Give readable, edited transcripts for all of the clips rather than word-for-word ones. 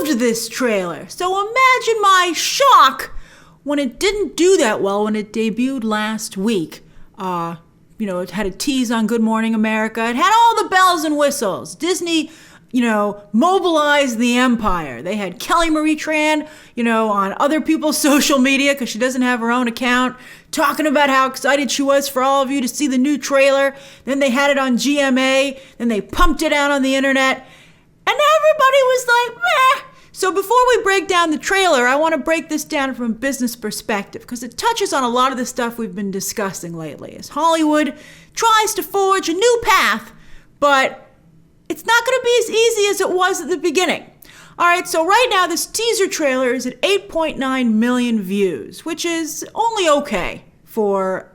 loved this trailer. So imagine my shock when it didn't do that well when it debuted last week. It had a tease on Good Morning America. It had all the bells and whistles. Disney, mobilized the empire. They had Marie Tran, on other people's social media because she doesn't have her own account, talking about how excited she was for all of you to see the new trailer. Then they had it on GMA. Then they pumped it out on the internet. And everybody was like, meh. So before we break down the trailer, I want to break this down from a business perspective because it touches on a lot of the stuff we've been discussing lately as Hollywood tries to forge a new path, but it's not going to be as easy as it was at the beginning. All right, so right now this teaser trailer is at 8.9 million views, which is only okay for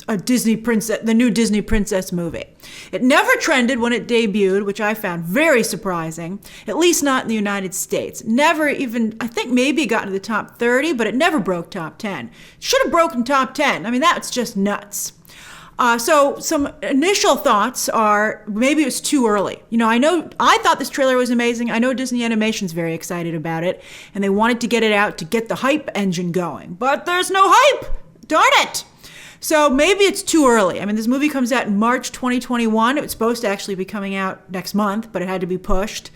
the new Disney princess movie. It never trended when it debuted, which I found very surprising, at least not in the United States. Never even, I think maybe it got into the top 30, but it never broke top 10. It should have broken top 10. I mean, that's just nuts. So some initial thoughts are maybe it was too early. I thought this trailer was amazing. I know Disney Animation's very excited about it, and they wanted to get it out to get the hype engine going. But there's no hype. Darn it. So maybe it's too early. I mean, this movie comes out in March 2021. It was supposed to actually be coming out next month, but it had to be pushed.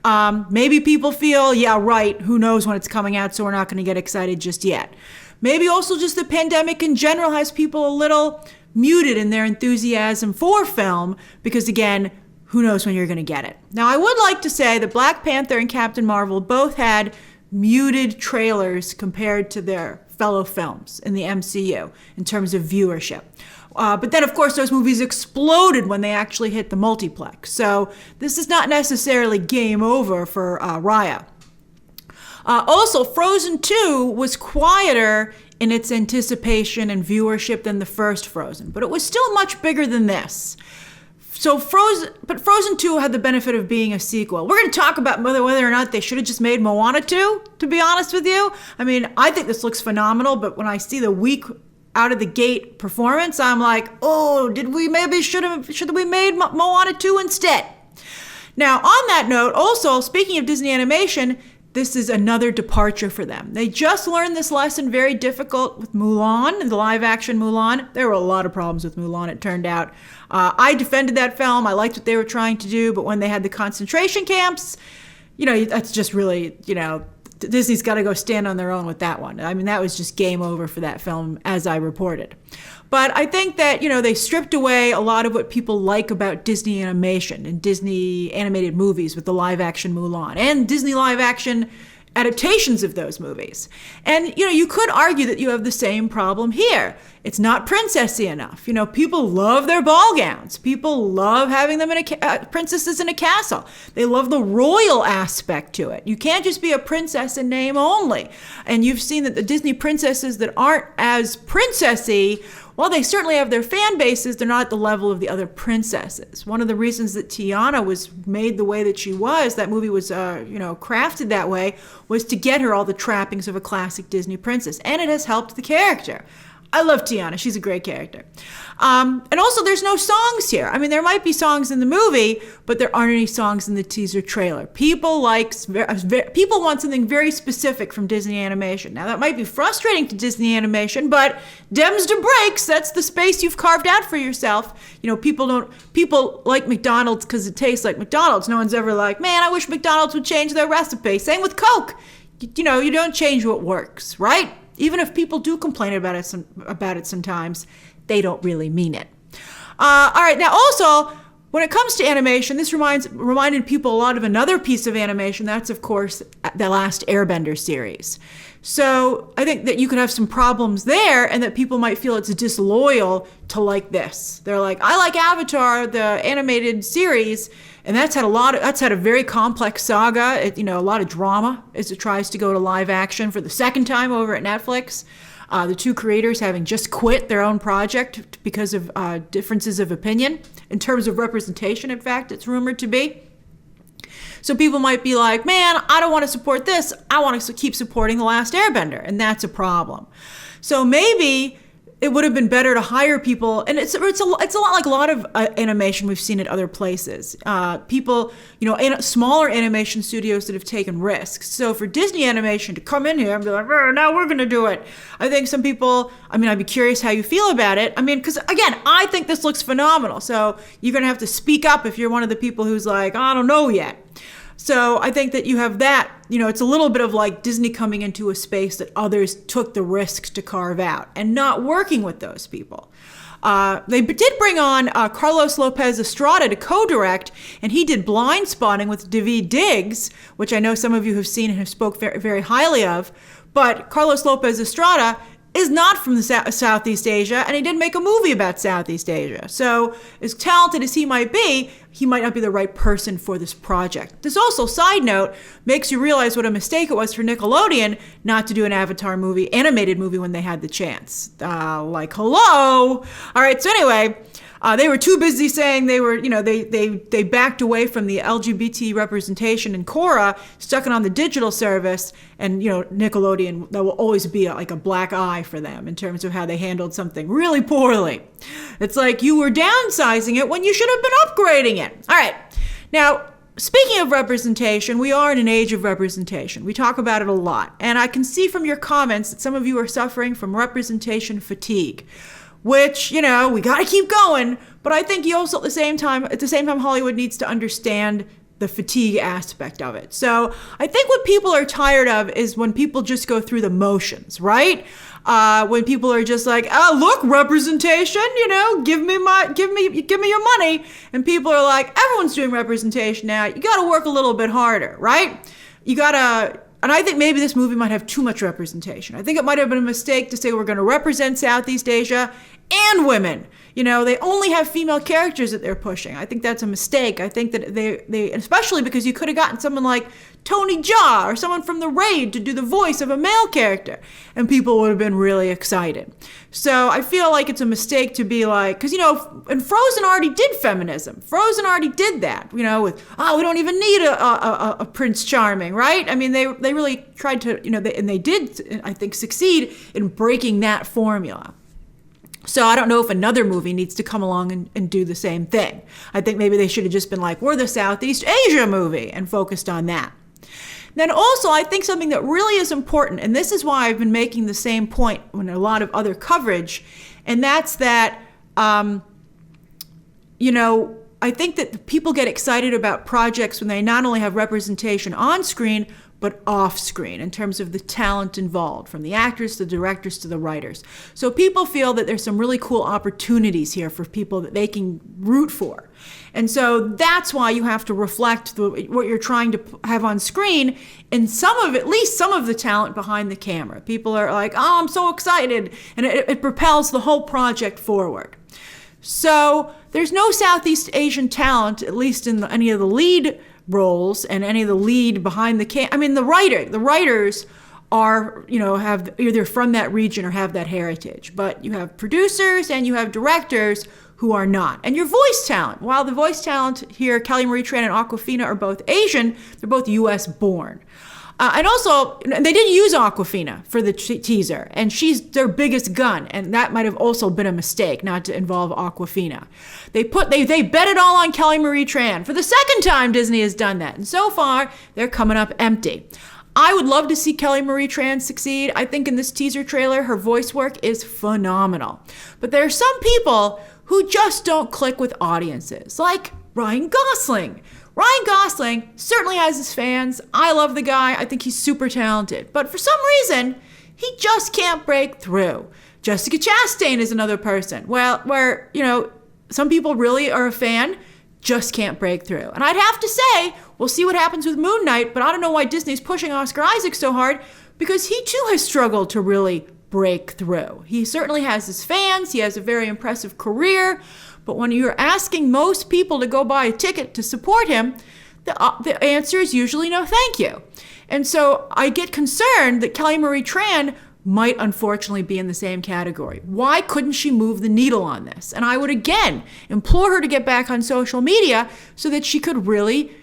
Maybe people feel, yeah, right, who knows when it's coming out, so we're not going to get excited just yet. Maybe also just the pandemic in general has people a little muted in their enthusiasm for film because, again, who knows when you're going to get it. Now, I would like to say that Black Panther and Captain Marvel both had muted trailers compared to their fellow films in the MCU in terms of viewership. But then, of course, those movies exploded when they actually hit the multiplex. So this is not necessarily game over for Raya. Also, Frozen 2 was quieter in its anticipation and viewership than the first Frozen, but it was still much bigger than this. So Frozen 2 had the benefit of being a sequel. We're going to talk about whether or not they should have just made Moana 2, to be honest with you. I mean, I think this looks phenomenal, but when I see the weak out of the gate performance, I'm like, oh, should we made Moana 2 instead? Now, on that note, also, speaking of Disney Animation, this is another departure for them. They just learned this lesson, very difficult with Mulan, the live action Mulan. There were a lot of problems with Mulan, it turned out. I defended that film. I liked what they were trying to do, but when they had the concentration camps, that's just really, Disney's got to go stand on their own with that one. I mean, that was just game over for that film, as I reported. But I think that, they stripped away a lot of what people like about Disney animation and Disney animated movies with the live action Mulan and Disney live action adaptations of those movies. And, you could argue that you have the same problem here. It's not princessy enough. People love their ball gowns. People love having them in princesses in a castle. They love the royal aspect to it. You can't just be a princess in name only. And you've seen that the Disney princesses that aren't as princessy, while they certainly have their fan bases, they're not at the level of the other princesses. One of the reasons that Tiana was made the way that she was, that movie was, crafted that way, was to get her all the trappings of a classic Disney princess. And it has helped the character. I love Tiana. She's a great character. And also, there's no songs here. I mean, there might be songs in the movie, but there aren't any songs in the teaser trailer. People want something very specific from Disney Animation. Now, that might be frustrating to Disney Animation, but dems to breaks, that's the space you've carved out for yourself. People like McDonald's because it tastes like McDonald's. No one's ever like, man, I wish McDonald's would change their recipe. Same with Coke. You don't change what works, right? Even if people do complain about it sometimes, they don't really mean it. All right, now also, when it comes to animation, this reminded people a lot of another piece of animation. That's, of course, The Last Airbender series. So I think that you could have some problems there and that people might feel it's disloyal to like this. They're like, I like Avatar, the animated series, and that's had a very complex saga, a lot of drama as it tries to go to live action for the second time over at Netflix. The two creators having just quit their own project because of differences of opinion in terms of representation, in fact, it's rumored to be. So people might be like, man, I don't want to support this. I want to keep supporting The Last Airbender, and that's a problem. So maybe it would have been better to hire people, and it's a lot like a lot of animation we've seen at other places. People, smaller animation studios that have taken risks. So for Disney Animation to come in here and be like, now we're going to do it. I think some people, I'd be curious how you feel about it. Because again, I think this looks phenomenal. So you're going to have to speak up if you're one of the people who's like, I don't know yet. So I think that you have that, it's a little bit of like Disney coming into a space that others took the risk to carve out and not working with those people. They did bring on Carlos Lopez Estrada to co-direct, and he did Blind Spotting with Daveed Diggs, which I know some of you have seen and have spoke very, very highly of. But Carlos Lopez Estrada is not from the Southeast Asia, and he did make a movie about Southeast Asia. So as talented as he might not be the right person for this project. This also, side note, makes you realize what a mistake it was for Nickelodeon not to do an Avatar animated movie when they had the chance. Hello? All right, so anyway, they were too busy saying they were, they backed away from the LGBT representation in Korra, stuck it on the digital service, and, Nickelodeon, that will always be like a black eye for them in terms of how they handled something really poorly. It's like you were downsizing it when you should have been upgrading it. All right. Now, speaking of representation, we are in an age of representation. We talk about it a lot. And I can see from your comments that some of you are suffering from representation fatigue, which, we got to keep going. But I think you also, at the same time, Hollywood needs to understand the fatigue aspect of it. So I think what people are tired of is when people just go through the motions, right? When people are just like, oh, look, representation, give me your money. And people are like, everyone's doing representation now. You got to work a little bit harder, right? And I think maybe this movie might have too much representation. I think it might have been a mistake to say we're going to represent Southeast Asia and women. They only have female characters that they're pushing. I think that's a mistake. I think that they especially because you could have gotten someone like Tony Jaa or someone from The Raid to do the voice of a male character, and people would have been really excited. So I feel like it's a mistake to be like, because, and Frozen already did feminism. Frozen already did that, with, we don't even need a Prince Charming, right? They really tried to, and they did, I think, succeed in breaking that formula. So I don't know if another movie needs to come along and do the same thing. I think maybe they should have just been like, we're the Southeast Asia movie, and focused on that. Then also, I think something that really is important, and this is why I've been making the same point in a lot of other coverage, and that's that, I think that people get excited about projects when they not only have representation on screen, but off screen in terms of the talent involved, from the actors to the directors to the writers. So people feel that there's some really cool opportunities here for people that they can root for. And so that's why you have to reflect what you're trying to have on screen in at least some of the talent behind the camera. People are like, oh, I'm so excited. And it propels the whole project forward. So there's no Southeast Asian talent, at least in any of the lead roles and any of the lead behind the the writers are, have either from that region or have that heritage. But you have producers and you have directors who are not. And your voice talent, while the voice talent here, Kelly Marie Tran and Aquafina, are both Asian, they're both US born. And also, they didn't use Aquafina for the teaser, and she's their biggest gun, and that might have also been a mistake not to involve Aquafina. They bet it all on Kelly Marie Tran. For the second time, Disney has done that, and so far, they're coming up empty. I would love to see Kelly Marie Tran succeed. I think in this teaser trailer, her voice work is phenomenal. But there are some people who just don't click with audiences, like Ryan Gosling. Ryan Gosling certainly has his fans. I love the guy. I think he's super talented. But for some reason, he just can't break through. Jessica Chastain is another person. Where some people really are a fan, just can't break through. And I'd have to say, we'll see what happens with Moon Knight, but I don't know why Disney's pushing Oscar Isaac so hard, because he too has struggled to really break through. He certainly has his fans. He has a very impressive career. But when you're asking most people to go buy a ticket to support him, the answer is usually no thank you. And so I get concerned that Kelly Marie Tran might unfortunately be in the same category. Why couldn't she move the needle on this? And I would again implore her to get back on social media so that she could really,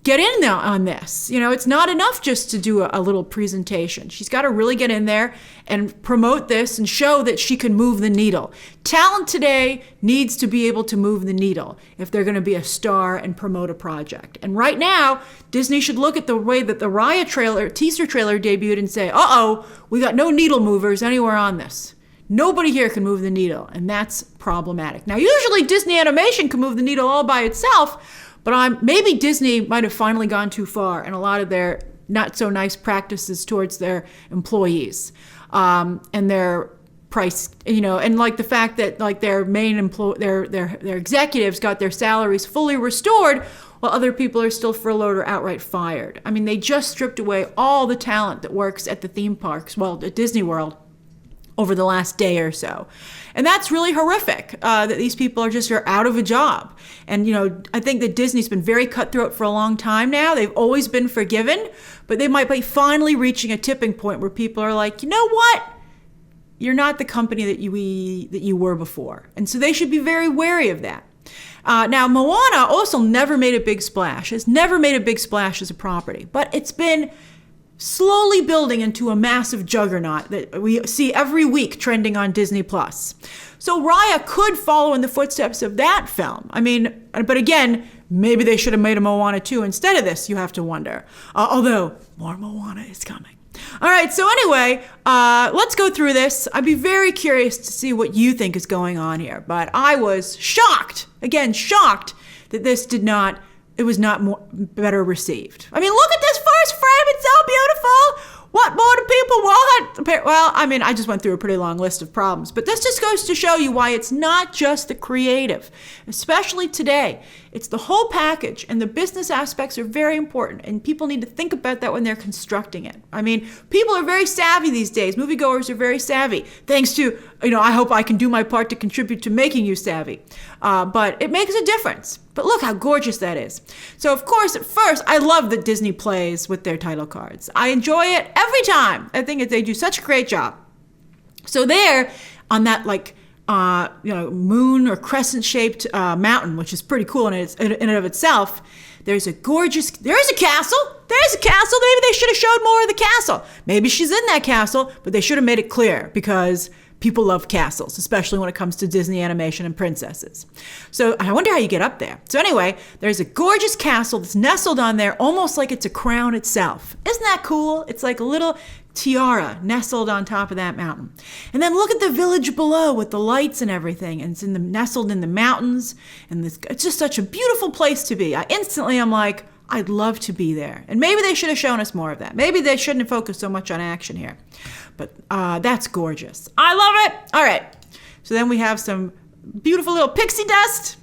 get in there on this. You know, it's not enough just to do a little presentation. She's got to really get in there and promote this and show that she can move the needle. Talent today needs to be able to move the needle if they're going to be a star and promote a project. And right now, Disney should look at the way that the Raya teaser trailer debuted and say, uh-oh, we got no needle movers anywhere on this. Nobody here can move the needle, and that's problematic. Now, usually Disney Animation can move the needle all by itself, but maybe Disney might have finally gone too far in a lot of their not so nice practices towards their employees, and their price, you know, and like the fact that like their main their executives got their salaries fully restored while other people are still furloughed or outright fired. I mean, they just stripped away all the talent that works at the theme parks, well, at Disney World, over the last day or so. And that's really horrific, that these people are out of a job. And, you know, I think that Disney's been very cutthroat for a long time now. They've always been forgiven, but they might be finally reaching a tipping point where people are like, you know what? You're not the company that you were before. And so they should be very wary of that. Now, Moana also never made a big splash. Has never made a big splash as a property, but it's been slowly building into a massive juggernaut that we see every week trending on Disney+. So Raya could follow in the footsteps of that film. I mean, but again, maybe they should have made a Moana 2 instead of this, you have to wonder. Although, more Moana is coming. All right, so anyway, let's go through this. I'd be very curious to see what you think is going on here. But I was shocked, again, shocked that this was not better received. I mean, look at this first frame. It's so beautiful. What more do people want? Well, I mean, I just went through a pretty long list of problems, but this just goes to show you why it's not just the creative, especially today. It's the whole package, and the business aspects are very important, and people need to think about that when they're constructing it. I mean, people are very savvy these days. Moviegoers are very savvy, thanks to, you know, I hope I can do my part to contribute to making you savvy. But it makes a difference. But look how gorgeous that is. So, of course, at first, I love that Disney plays with their title cards. I enjoy it every time. I think they do such a great job. So there, on that, like, moon or crescent-shaped mountain, which is pretty cool in and of itself, there's a castle. There's a castle. Maybe they should have showed more of the castle. Maybe she's in that castle, but they should have made it clear because people love castles, especially when it comes to Disney animation and princesses. So I wonder how you get up there. So anyway, there's a gorgeous castle that's nestled on there, almost like it's a crown itself. Isn't that cool? It's like a little tiara nestled on top of that mountain. And then look at the village below with the lights and everything. And it's nestled in the mountains. And it's just such a beautiful place to be. I'm like, I'd love to be there. And maybe they should have shown us more of that. Maybe they shouldn't have focused so much on action here. But that's gorgeous. I love it. All right. So then we have some beautiful little pixie dust.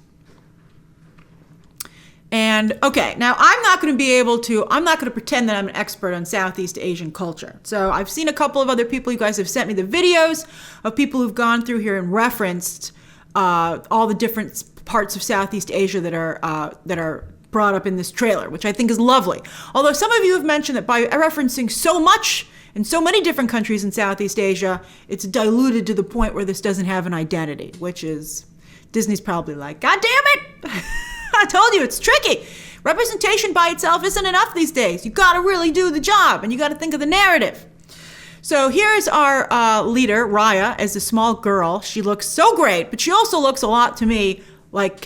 And okay, now I'm not going to pretend that I'm an expert on Southeast Asian culture. So I've seen a couple of other people. You guys have sent me the videos of people who've gone through here and referenced all the different parts of Southeast Asia that are brought up in this trailer, which I think is lovely. Although some of you have mentioned that by referencing so much in so many different countries in Southeast Asia, it's diluted to the point where this doesn't have an identity, which is, Disney's probably like, God damn it! I told you, it's tricky. Representation by itself isn't enough these days. You gotta really do the job, and you gotta think of the narrative. So here's our leader, Raya, as a small girl. She looks so great, but she also looks a lot to me like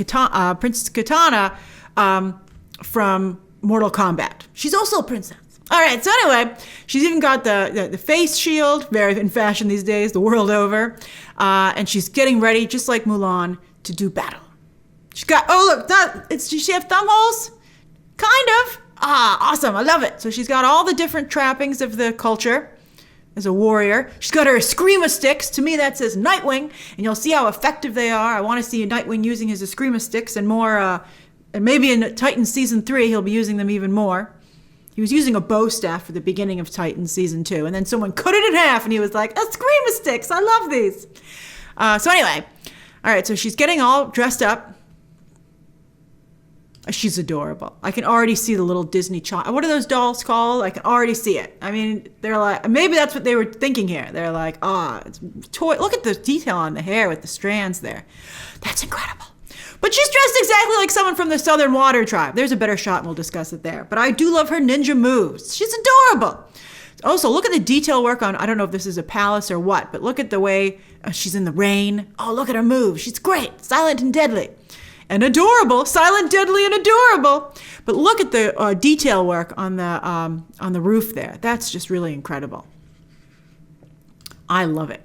Princess Katana from Mortal Kombat. She's also a princess. All right, so anyway, she's even got the face shield, very in fashion these days, the world over. And she's getting ready, just like Mulan, to do battle. She's got, does she have thumb holes? Kind of. Awesome, I love it. So she's got all the different trappings of the culture as a warrior. She's got her Eskrima sticks. To me, that says Nightwing, and you'll see how effective they are. I want to see Nightwing using his Eskrima sticks and more, and maybe in Titans Season 3, he'll be using them even more. He was using a bow staff at the beginning of Titans Season 2, and then someone cut it in half, and he was like, Eskrima sticks, I love these. So anyway, all right, so she's getting all dressed up. She's adorable. I can already see the little Disney child. What are those dolls called? I can already see it. I mean, they're like, maybe that's what they were thinking here. They're like, it's toy. Look at the detail on the hair with the strands there. That's incredible. But she's dressed exactly like someone from the Southern Water Tribe. There's a better shot and we'll discuss it there. But I do love her ninja moves. She's adorable. Also, look at the detail work on, I don't know if this is a palace or what, but look at the way she's in the rain. Oh, look at her move. She's great. Silent and deadly. And adorable. Silent, deadly, and adorable. But look at the detail work on the roof there. That's just really incredible. I love it.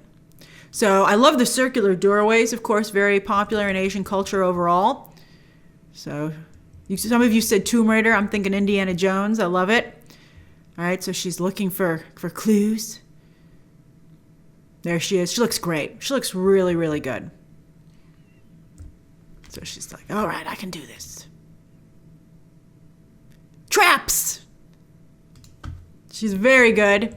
So I love the circular doorways, of course, very popular in Asian culture overall. So some of you said Tomb Raider. I'm thinking Indiana Jones. I love it. All right, so she's looking for clues. There she is. She looks great. She looks really, really good. So she's like, all right, I can do this. Traps! She's very good.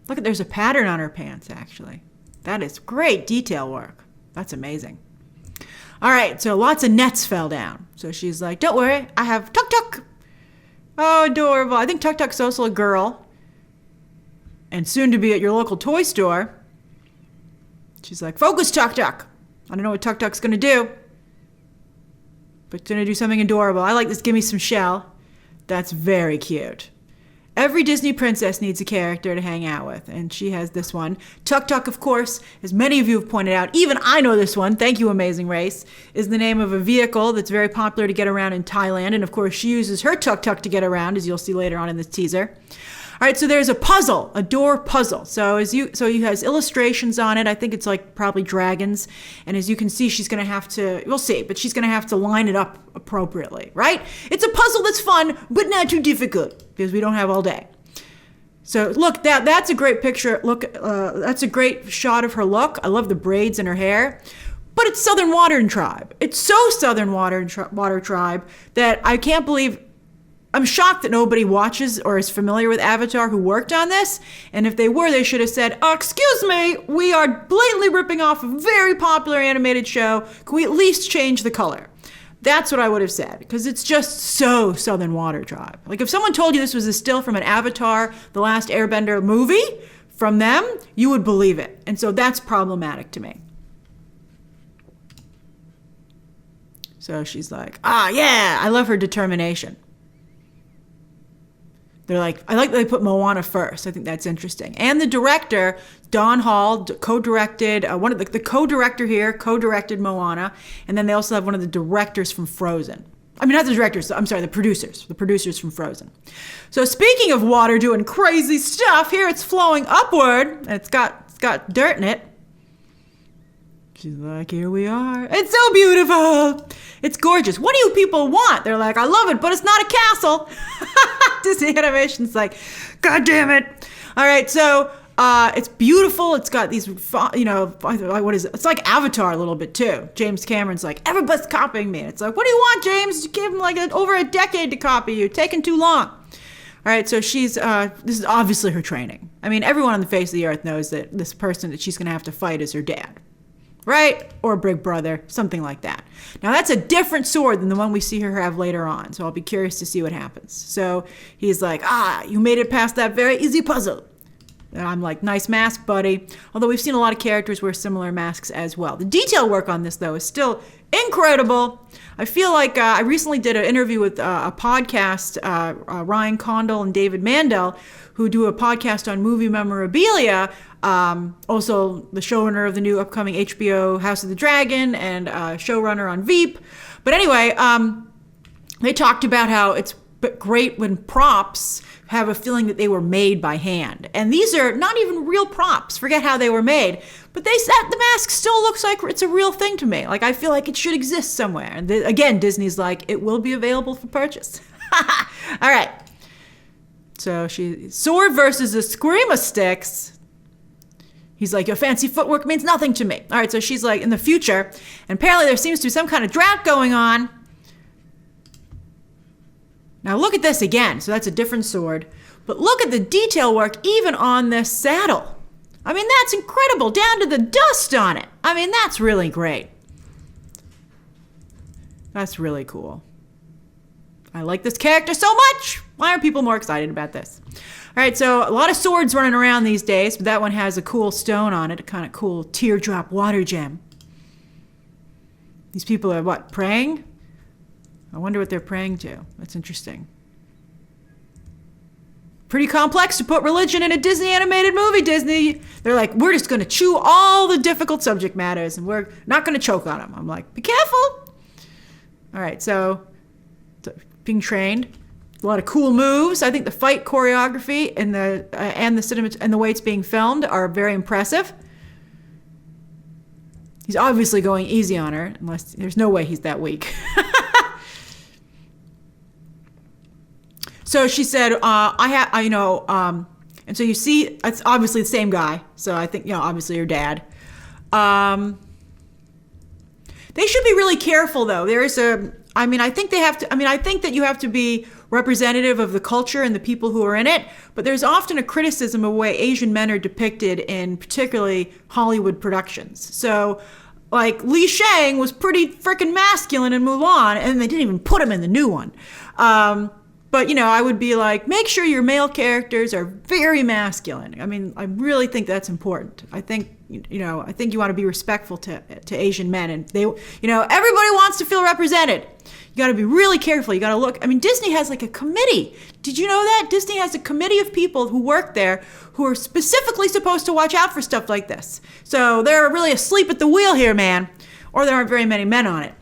Look at, there's a pattern on her pants, actually. That is great detail work. That's amazing. All right, so lots of nets fell down. So she's like, don't worry, I have Tuk Tuk. Oh, adorable. I think Tuk Tuk's also a girl. And soon to be at your local toy store. She's like, focus, Tuk Tuk. I don't know what Tuk Tuk's going to do. But it's going to do something adorable. I like this Gimme Some Shell. That's very cute. Every Disney princess needs a character to hang out with, and she has this one. Tuk Tuk, of course, as many of you have pointed out, even I know this one, thank you, Amazing Race, is the name of a vehicle that's very popular to get around in Thailand, and of course she uses her Tuk Tuk to get around, as you'll see later on in this teaser. All right, so there's a puzzle, a door puzzle. So you has illustrations on it. I think it's like probably dragons. And as you can see, she's going to have to, we'll see, but she's going to have to line it up appropriately, right? It's a puzzle that's fun, but not too difficult because we don't have all day. So look, that's a great picture. Look, that's a great shot of her look. I love the braids in her hair. But it's Southern Water Tribe. It's so Southern Water Tribe that I can't believe. I'm shocked that nobody watches or is familiar with Avatar who worked on this. And if they were, they should have said, excuse me, we are blatantly ripping off a very popular animated show. Can we at least change the color? That's what I would have said, because it's just so Southern Water Tribe. Like if someone told you this was a still from an Avatar The Last Airbender movie from them, you would believe it. And so that's problematic to me. So she's like, yeah, I love her determination. They're like, I like that they put Moana first. I think that's interesting. And the director, Don Hall, co-directed, one of the co-director here, co-directed Moana. And then they also have one of the directors from Frozen. I mean, not the directors, I'm sorry, the producers from Frozen. So speaking of water doing crazy stuff, here it's flowing upward, and it's got dirt in it. She's like, here we are. It's so beautiful. It's gorgeous. What do you people want? They're like, I love it, but it's not a castle. Disney Animation's like, God damn it. All right, so it's beautiful. It's got these, what is it? It's like Avatar a little bit too. James Cameron's like, everybody's copying me. It's like, what do you want, James? You gave him like over a decade to copy you. Taking too long. All right, so she's, this is obviously her training. I mean, everyone on the face of the earth knows that this person that she's going to have to fight is her dad. Right? Or big brother, something like that. Now that's a different sword than the one we see her have later on. So I'll be curious to see what happens. So he's like, you made it past that very easy puzzle. And I'm like, nice mask, buddy. Although we've seen a lot of characters wear similar masks as well. The detail work on this, though, is still incredible. I feel like I recently did an interview with a podcast, Ryan Condal and David Mandel, who do a podcast on movie memorabilia. Also the showrunner of the new upcoming HBO House of the Dragon and showrunner on Veep. But anyway, they talked about how it's great when props have a feeling that they were made by hand. And these are not even real props. Forget how they were made. But they said the mask still looks like it's a real thing to me. Like I feel like it should exist somewhere. And again, Disney's like, it will be available for purchase. All right. So sword versus the Screama sticks. He's like, your fancy footwork means nothing to me. All right, so she's like, in the future, and apparently there seems to be some kind of drought going on. Now look at this again. So that's a different sword. But look at the detail work even on this saddle. I mean, that's incredible, down to the dust on it. I mean, that's really great. That's really cool. I like this character so much. Why are people more excited about this? All right, so a lot of swords running around these days, but that one has a cool stone on it, a kind of cool teardrop water gem. These people are what, praying? I wonder what they're praying to. That's interesting. Pretty complex to put religion in a Disney animated movie, Disney. They're like, we're just going to chew all the difficult subject matters and we're not going to choke on them. I'm like, be careful. All right, so being trained. A lot of cool moves. I think the fight choreography and the cinema and the way it's being filmed are very impressive. He's obviously going easy on her, unless there's no way he's that weak. So she said, and so you see, it's obviously the same guy. So I think, obviously your dad. They should be really careful though. I think that you have to be representative of the culture and the people who are in it, but there's often a criticism of the way Asian men are depicted in particularly Hollywood productions. So like Li Shang was pretty freaking masculine in Mulan, and they didn't even put him in the new one. But, I would be like, make sure your male characters are very masculine. I mean, I really think that's important. I think you want to be respectful to Asian men. And they, everybody wants to feel represented. You got to be really careful. You got to look. I mean, Disney has like a committee. Did you know that? Disney has a committee of people who work there who are specifically supposed to watch out for stuff like this. So they're really asleep at the wheel here, man. Or there aren't very many men on it.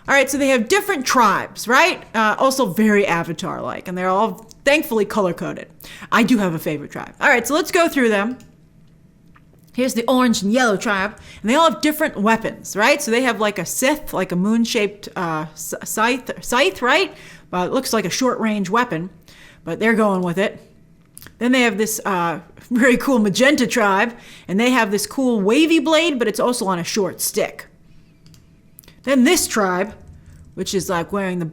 All right, so they have different tribes, right? Also very Avatar-like, and they're all thankfully color-coded. I do have a favorite tribe. All right, so let's go through them. Here's the orange and yellow tribe, and they all have different weapons, right? So they have like a scythe, like a moon-shaped scythe, right? It looks like a short-range weapon, but they're going with it. Then they have this very cool magenta tribe, and they have this cool wavy blade, but it's also on a short stick. Then this tribe, which is like wearing the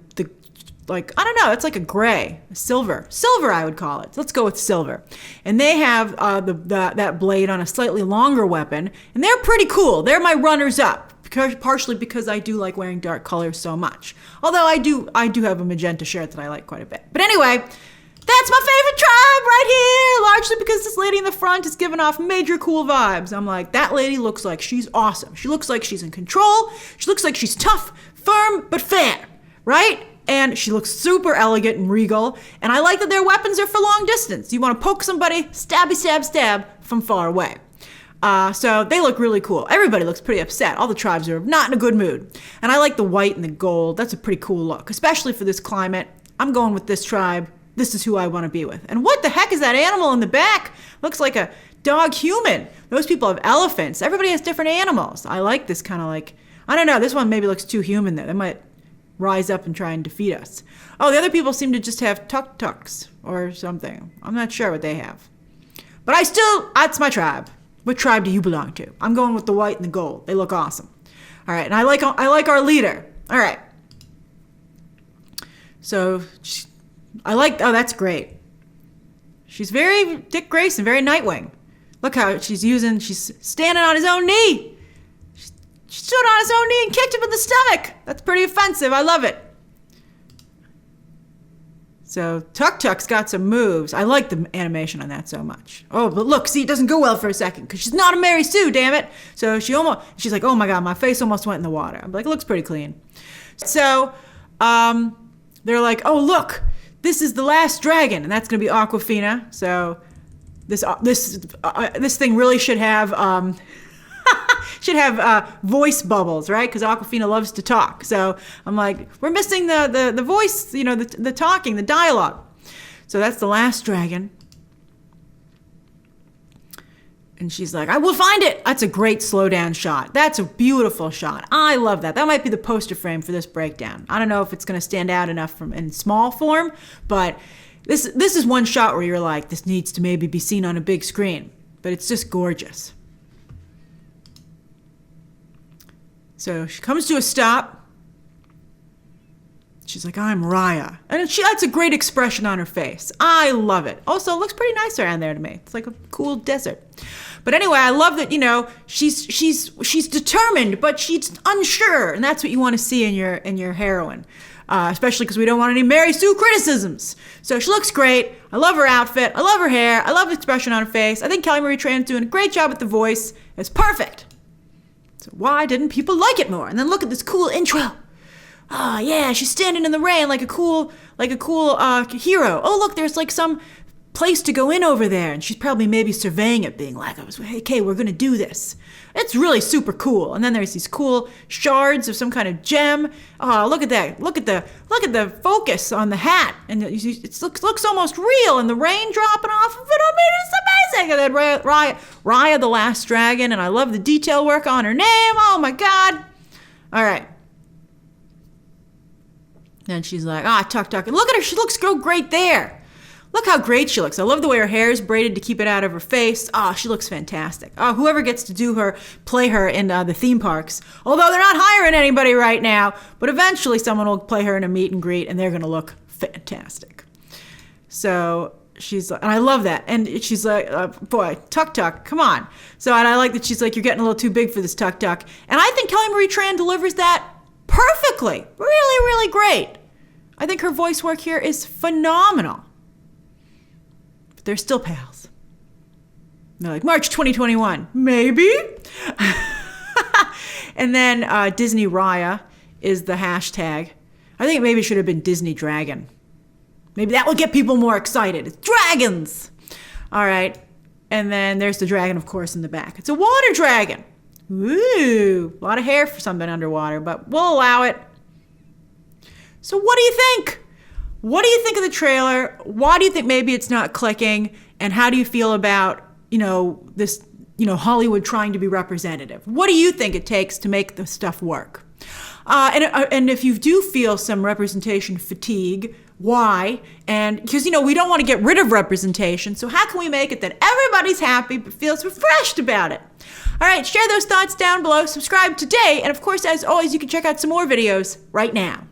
it's like a gray, a silver I would call it. Let's go with silver. And they have that blade on a slightly longer weapon, and they're pretty cool. They're my runners up, partially because I do like wearing dark colors so much. Although I do have a magenta shirt that I like quite a bit. But anyway, that's my favorite tribe right here, largely because this lady in the front is giving off major cool vibes. I'm like, that lady looks like she's awesome. She looks like she's in control. She looks like she's tough, firm, but fair, right? And she looks super elegant and regal. And I like that their weapons are for long distance. You want to poke somebody, stabby, stab, stab from far away. So they look really cool. Everybody looks pretty upset. All the tribes are not in a good mood. And I like the white and the gold. That's a pretty cool look, especially for this climate. I'm going with this tribe. This is who I want to be with. And what the heck is that animal in the back? Looks like a dog human. Those people have elephants. Everybody has different animals. I like this kind of like, I don't know, this one maybe looks too human though. They might rise up and try and defeat us. Oh, the other people seem to just have tuk-tuks or something. I'm not sure what they have. But that's my tribe. What tribe do you belong to? I'm going with the white and the gold. They look awesome. All right, and I like our leader. All right. So that's great. She's very Dick Grayson, very Nightwing. Look how she's standing on his own knee. She stood on his own knee and kicked him in the stomach. That's pretty offensive. I love it. So Tuk-Tuk's got some moves. I like the animation on that so much. Oh, but look, see, it doesn't go well for a second because she's not a Mary Sue, damn it. So she's like, oh my God, my face almost went in the water. I'm like, it looks pretty clean. So they're like, oh, look. This is the last dragon, and that's going to be Aquafina. So this thing really should have voice bubbles, right? Because Aquafina loves to talk. So I'm like, we're missing the voice, the talking, the dialogue. So that's the last dragon. And she's like, I will find it. That's a great slow down shot. That's a beautiful shot. I love that. That might be the poster frame for this breakdown. I don't know if it's going to stand out enough in small form, but this is one shot where you're like, this needs to maybe be seen on a big screen, but it's just gorgeous. So she comes to a stop. She's like, I'm Raya. And that's a great expression on her face. I love it. Also, it looks pretty nice around there to me. It's like a cool desert. But anyway, I love that, she's determined, but she's unsure. And that's what you want to see in your heroine. Especially because we don't want any Mary Sue criticisms. So she looks great. I love her outfit. I love her hair. I love the expression on her face. I think Marie Tran's doing a great job with the voice. It's perfect. So why didn't people like it more? And then look at this cool intro. Oh yeah, she's standing in the rain like a cool hero. Oh look, there's like some place to go in over there, and she's probably maybe surveying it, being like, "Okay, we're gonna do this." It's really super cool. And then there's these cool shards of some kind of gem. Oh, look at that! Look at the focus on the hat, and it looks almost real, and the rain dropping off of it. I mean, it's amazing. And then Raya the Last Dragon, and I love the detail work on her name. Oh my God! All right. And she's like, tuck. And look at her. She looks so great there. Look how great she looks. I love the way her hair is braided to keep it out of her face. She looks fantastic. Whoever gets to play her in the theme parks, although they're not hiring anybody right now, but eventually someone will play her in a meet and greet, and they're going to look fantastic. So she's like, and I love that. And she's like, boy, tuck, come on. So, and I like that she's like, you're getting a little too big for this tuck. And I think Kelly Marie Tran delivers that perfectly. Really, really great. I think her voice work here is phenomenal. But they're still pals. And they're like, March 2021, maybe? And then Disney Raya is the hashtag. I think maybe it should have been Disney Dragon. Maybe that will get people more excited. It's dragons. All right. And then there's the dragon, of course, in the back. It's a water dragon. Ooh, a lot of hair for something underwater, but we'll allow it. So what do you think? What do you think of the trailer? Why do you think maybe it's not clicking? And how do you feel about, this, Hollywood trying to be representative? What do you think it takes to make the stuff work? And if you do feel some representation fatigue, why? And because, we don't want to get rid of representation. So how can we make it that everybody's happy but feels refreshed about it? All right, share those thoughts down below. Subscribe today. And of course, as always, you can check out some more videos right now.